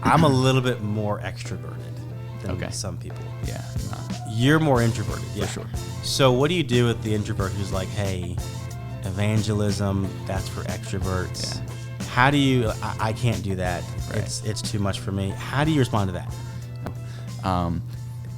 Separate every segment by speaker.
Speaker 1: I'm a little bit more extroverted than some people.
Speaker 2: Yeah.
Speaker 1: You're more introverted.
Speaker 2: For sure.
Speaker 1: So what do you do with the introvert who's like, hey, evangelism, that's for extroverts.
Speaker 2: Yeah.
Speaker 1: How do you, I can't do that.
Speaker 2: Right.
Speaker 1: It's too much for me. How do you respond to that?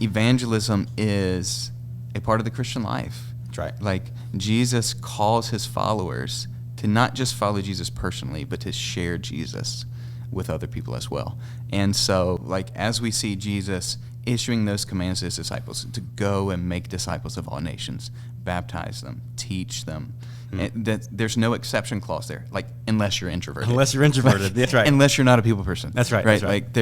Speaker 2: Evangelism is a part of the Christian life.
Speaker 1: That's right.
Speaker 2: Like, Jesus calls his followers to not just follow Jesus personally, but to share Jesus with other people as well. And so, like, as we see Jesus issuing those commands to his disciples to go and make disciples of all nations, baptize them, teach them, and there's no exception clause there, like, unless you're introverted.
Speaker 1: Unless you're introverted,
Speaker 2: Like,
Speaker 1: that's right.
Speaker 2: Unless you're not a people person.
Speaker 1: That's right.
Speaker 2: Right?
Speaker 1: That's right.
Speaker 2: Like,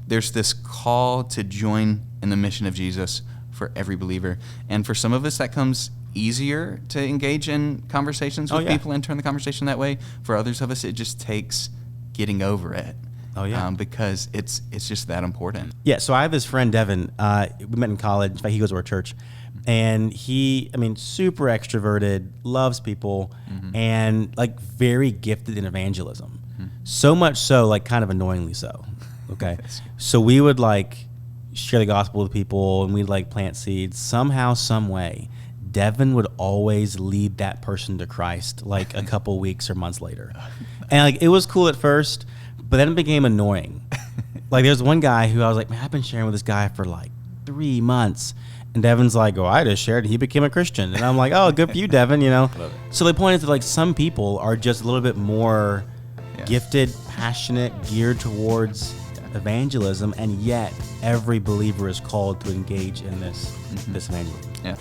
Speaker 2: there's this call to join in the mission of Jesus for every believer. And for some of us, that comes easier to engage in conversations with people and turn the conversation that way. For others of us, it just takes getting over it. Because it's just that important.
Speaker 1: Yeah, so I have this friend, Devin. We met in college. In fact, he goes to our church. And super extroverted, loves people, and, like, very gifted in evangelism. So much so, like, kind of annoyingly so. Okay? So we would, like, share the gospel with people, and we'd, like, plant seeds. Somehow, some way, Devin would always lead that person to Christ, like, a couple weeks or months later. And, like, it was cool at first, but then it became annoying. Like, there's one guy who I was like, man, I've been sharing with this guy for, like, 3 months. And Devin's like, I just shared, and he became a Christian. And I'm like, oh, good for you, Devin, you know. So the point is that, like, some people are just a little bit more gifted, passionate, geared towards evangelism, and yet every believer is called to engage in this evangelism.
Speaker 2: Yeah.